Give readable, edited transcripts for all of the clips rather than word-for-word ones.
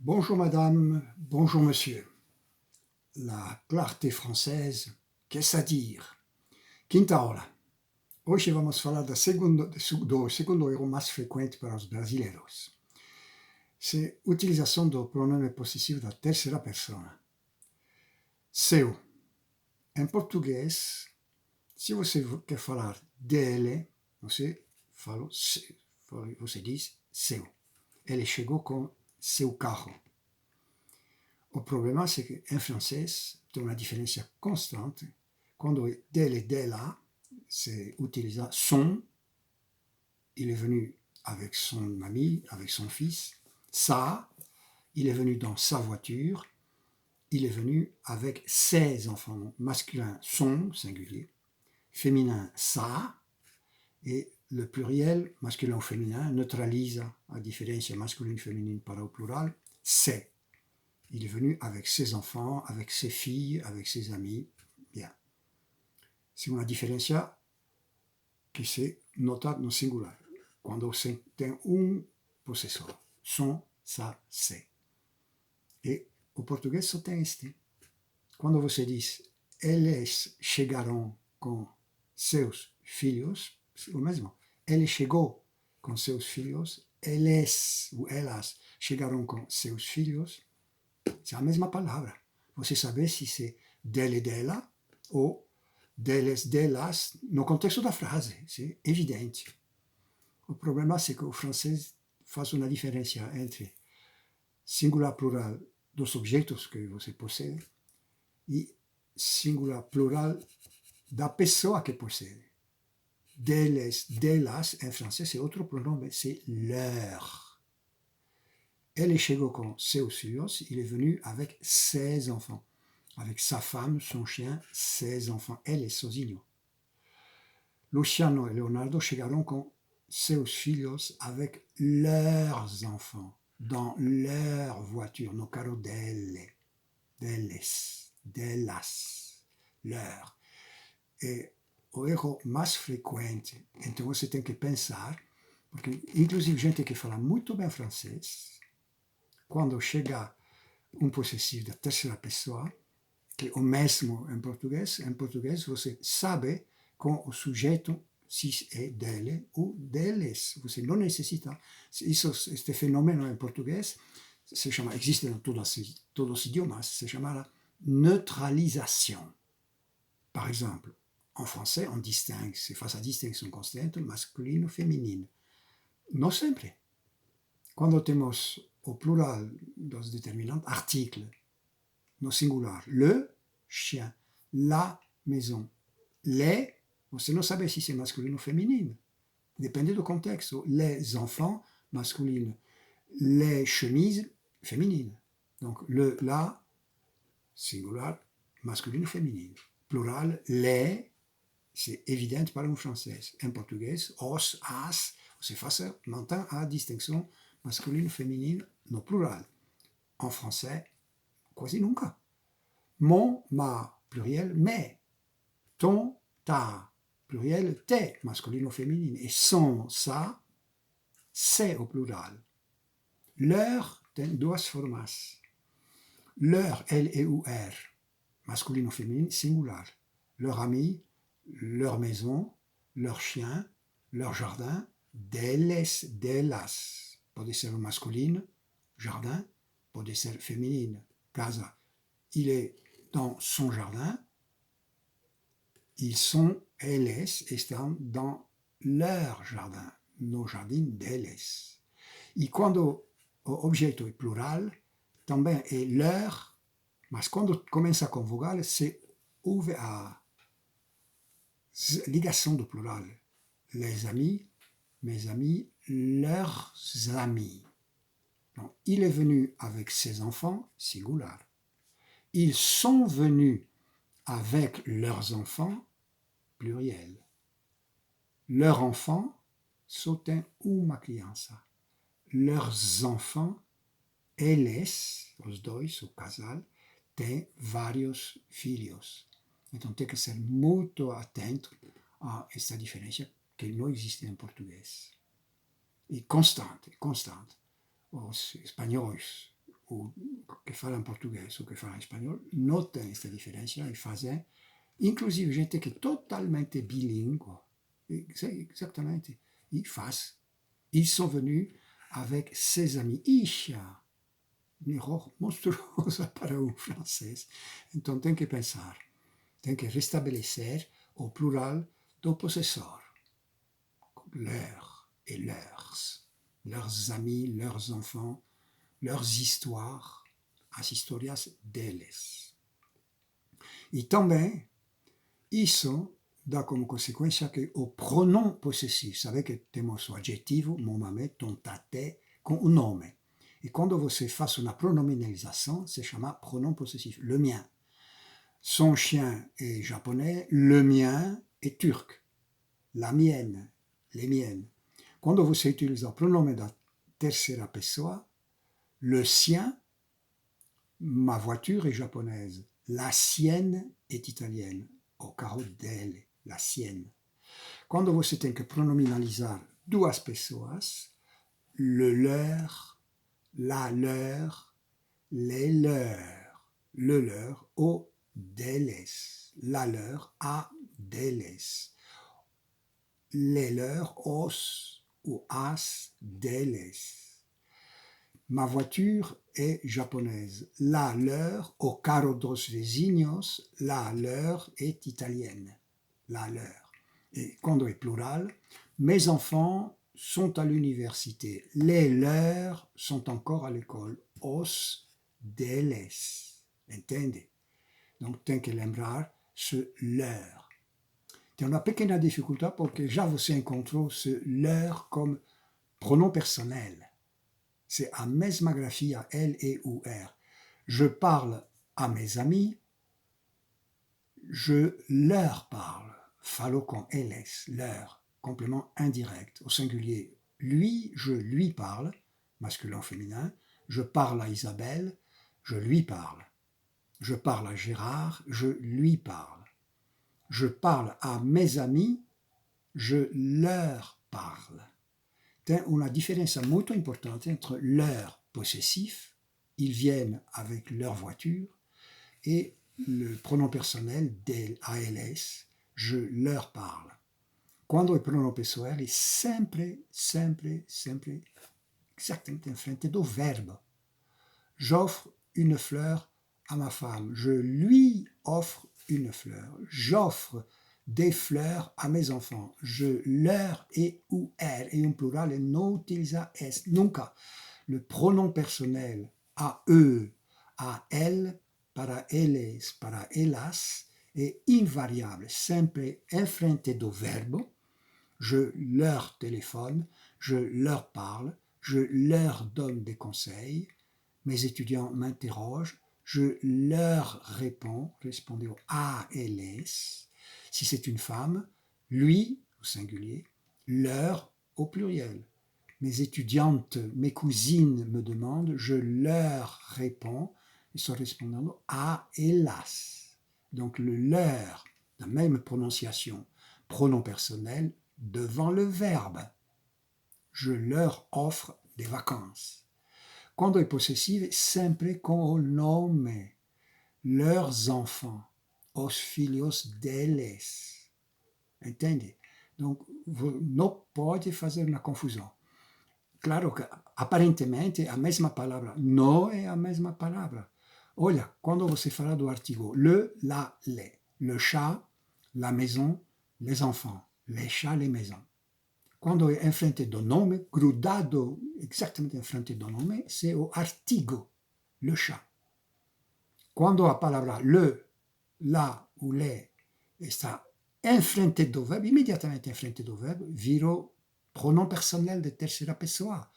Bonjour madame, bonjour monsieur. La clarté française, che sa dire? Quinta aula. Hoje vamos falar do segundo erro mais frequente para os brasileiros. C'est utilização do pronome possessivo da terceira persona. Seu. Em português, se você quer falar dele, você diz seu. Ele chegou com seu carro. O problema, c'est qu'en français, tem uma diferença constante. Quando dele, dela, c'est utilisé son, il est venu avec son ami, avec son fils. Ça, il est venu dans sa voiture. Il est venu avec ses enfants. Masculin, son, singulier. Féminin, ça. Et le pluriel, masculin ou féminin, neutralise la différence masculine-féminine par au plural, c'est. Il est venu avec ses enfants, avec ses filles, avec ses amis. Bien. C'est una differenza che si nota no singolare. Quando se tem un possessore. Son, sa, se. E o português só tem este. Quando você diz eles chegaram com seus filhos, o mesmo. Ele chegou com seus filhos, eles ou elas chegaram com seus filhos. C'est la mesma palavra. Você sabe se c'est dele, dela ou deles, delas no contexto da frase. C'est evidente. O problema c'est que o francês faz uma diferença entre singular plural dos objetos que você possede e singular plural da pessoa que possede. Deles, delas, en français, c'est autre pronome, c'est leur. Elle chegou com seus filhos, il est venu avec ses enfants, avec sa femme, son chien, ses enfants, ele sozinho. Luciano et Leonardo chegaram com seus filhos avec leurs enfants, dans leur voiture, no carro delle, deles, delas, leur. E o erro mais frequente, então você tem que pensar, porque inclusive gente que fala muito bem francês, quando chega um possessivo da terceira pessoa, que é o mesmo em português você sabe com o sujeito se é dele ou deles. Você não necessita. Este fenômeno em português se chama, existe em todos os idiomas, se chama neutralisation. Par exemple, en français, on distingue, se faz a distinção constante, masculino, feminino. Não sempre. Quando temos au plural dos déterminants, article, no singular, le chien, la maison, les, você não sabe se c'est masculino ou féminine, depende do contexto, les enfants, masculino, les chemises, féminine. Donc le, la, singular, masculino ou féminine. Plural, les, c'est évident par un français. En portugais, os, as, você faz maintenant a distinção masculino, féminine, no plural. En français, quasi nunca. Mon, ma, pluriel, mes. Ton, ta, pluriel, tes, masculino, féminine. Et son, sa, c'est au plural. Leur, tem duas formas. Leur, L-E-U-R, masculino, féminine, singular. Leur ami, leur maison, leur chien, leur jardin, deles, delas. Pode ser masculino, jardin, pode ser féminine, casa. Il est dans son jardin, ils sont, elles, estão dans leur jardin, no jardim deles. E quando o objeto é plural, também é leur, mas quando começa com vogal, se ouve a ligação do plural. Les amis, mes amis, leurs amis. Donc, il est venu avec ses enfants, singular. Ils sont venus avec leurs enfants, pluriel. Leurs enfants, só tem uma criança. Leurs enfants, eles, os dois, o casal, têm vários filhos. Então tem que ser muito atento a esta diferença que não existe em português. E constante. Os espanhóis, o che fala in portoghese o che fala in spagnolo, notem questa differenza e fazem, inclusive gente que é totalmente bilingue, exatamente, ils faz. Ils sont venus avec ses amis. Isha, um erro monstruoso para um francês. Então tem que pensar, tem que restabelecer o plural do possessor. Leur et leurs amis, leurs enfants, leurs histoires, as historias deles. E também isso dá como consequência que o pronome possessivo, sabe que temos o adjetivo, mon mamé, ton taté, com o nome. E quando você faz uma pronominalização, se chama pronome possessif. Le mien. Son chien est japonais, le mien est turc. La mienne, les miennes. Quando você utiliza o pronome da terceira pessoa, le sien, ma voiture est japonaise. La sienne est italienne. O carro dele, la sienne. Quando você tem que pronominalizar duas pessoas, le leur, la leur, les leurs, le leur, o deles, la leur, a deles, les leurs, os ou as deles. Ma voiture est japonaise. La leur, o carro dos vizinhos, la leur est italienne. La leur. Et quand est plural, mes enfants sont à l'université. Les leurs sont encore à l'école. Os deles. Entende? Donc, tem que lembrar ce leur. Tem uma pequena dificuldade porque já você encontrou ce leur comme pronom personnel. C'est a mesma grafia, L, E, U, R. Je parle à mes amis, je leur parle. Falo con eles, leur, complément indirect. Au singulier, lui, je lui parle, masculin, féminin. Je parle à Isabelle, je lui parle. Je parle à Gérard, je lui parle. Je parle à mes amis, je leur parle. Tem una differenza molto importante entre leur possessif, ils viennent avec leur voiture, et le pronom personnel del, ALS, je leur parle. Quando il pronom pessoal è sempre, exactamente in frente do verbo. J'offre une fleur à ma femme, je lui offre une fleur. J'offre des fleurs à mes enfants. Je leur et ou elle, et un plural, et non utilisa es, nunca. Le pronom personnel à eux, à elles, para eles, para elas, est invariable, sempre enfrente do verbo. Je leur téléphone, je leur parle, je leur donne des conseils. Mes étudiants m'interrogent, je leur réponds, répondez au à elles. Si c'est une femme, lui, au singulier, leur, au pluriel. Mes étudiantes, mes cousines me demandent, je leur réponds, ils sont répondant à hélas. Donc le leur, la même prononciation, pronom personnel, devant le verbe. Je leur offre des vacances. Quando è possessive, sempre con o nome. Leurs enfants. Os filhos deles. Entende? Donc, não pode fazer uma confusão. Claro que, aparentemente, a mesma palavra não é a mesma palavra. Olha, quando você fala do artigo le, la, les. Le chat, la maison, les enfants. Les chats, les maisons. Quando è in frente do nome, grudado exatamente in frente do nome, c'est o artigo, le chat. Quando a palavra le, la ou les está em frente do verbo, imediatamente em frente do verbo, vira pronom personnel de terceira pessoa.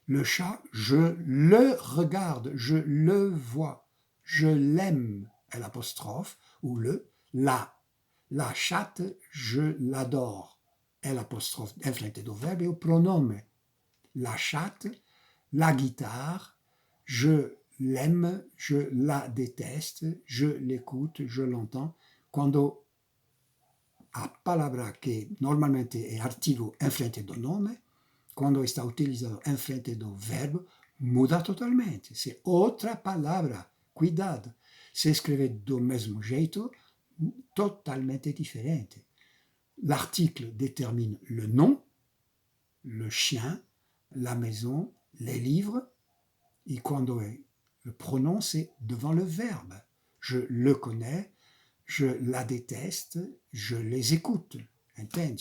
Le chat, je le regarde, je le vois, je l'aime, l'apostrophe, ou le, la chatte, je l'adore. L'apostrophe in frente do verbo e o pronome. La chatte, la guitare, je l'aime, je la déteste, je l'écoute, je l'entends. Quando a palavra che normalmente è artigo in frente do nome, quando está utilizado in frente do verbo, muda totalmente. C'est outra palavra, cuidado. Se escreve do mesmo jeito, totalmente diferente. L'article détermine le nom, le chien, la maison, les livres, et quando è le pronom, c'est devant le verbe. Je le connais, je la déteste, je les écoute. Entende?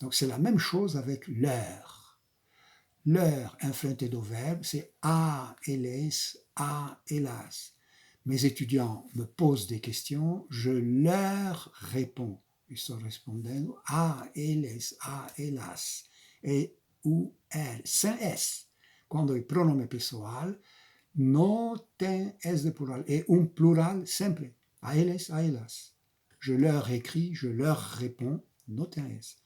Donc c'est la même chose avec l'heure. L'heure, influente do verbe, c'est a, eles, a, elas. Mes étudiants me posent des questions, je leur réponds. Estou respondendo a, eles, a, elas. E, u, el, sem S. Quando é pronome pessoal, não tem S de plural. É plural sempre. A eles, a elas. Je leur écris, je leur réponds, não tem S.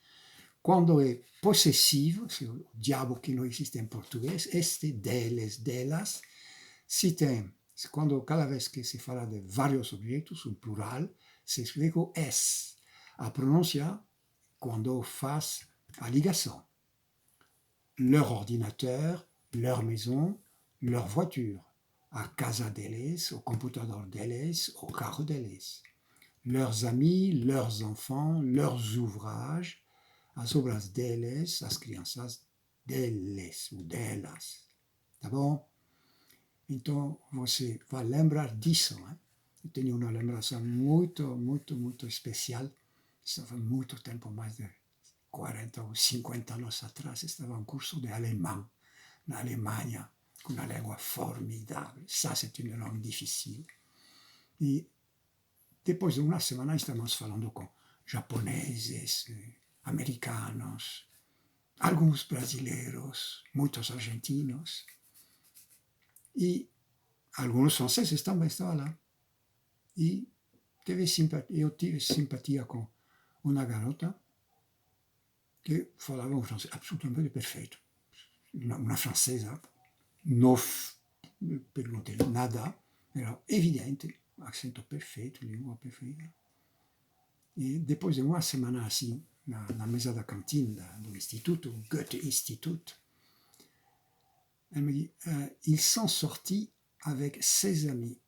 Quando é possessivo, c'est o diabo que não existe em português, este, deles, delas, se tem, quando cada vez que se fala de vários objetos, plural, se escreve com S. A pronúncia, quando faz a ligação. Leur ordinateur, leur maison, leur voiture. A casa deles, o computador deles, o carro deles. Leurs amis, leurs enfants, leurs ouvrages, as obras deles, as crianças deles ou delas. Tá bom? Então, você vai lembrar disso. Hein? Eu tenho uma lembrança muito especial. Estava muito tempo, mais de 40 ou 50 anos atrás, estava um curso de alemão na Alemanha, com uma língua formidável. Ça, c'est une langue difficile. E depois de uma semana, estamos falando com japoneses, americanos, alguns brasileiros, muitos argentinos, e alguns franceses também estavam lá. E eu tive simpatia com uma garota que falava um francês absolutamente perfeito. Uma francesa, não perguntei nada, era evidente, accento perfeito, língua perfeita. E depois de uma semana assim, na mesa da cantina do Instituto, Goethe-Institut, elle me dit, ils sont sortis avec ses amis.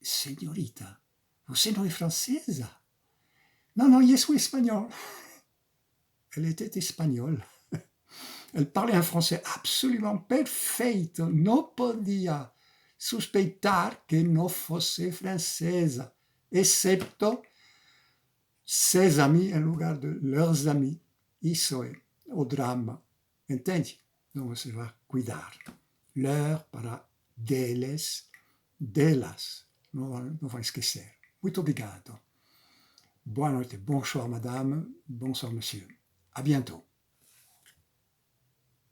Señorita, você não é francesa? Non, eu sou espanhol. Elle était espagnole. Elle parlait un français absolument perfeito. Não podia suspeitar que não fosse francesa, excepto ses amis em lugar de leurs amis. Isso é o drama. Entende? Então você vai cuidar. Leur para deles, delas. Não vai esquecer. Muito obrigado. Boa noite. Bonsoir, madame. Bonsoir, monsieur. À bientôt.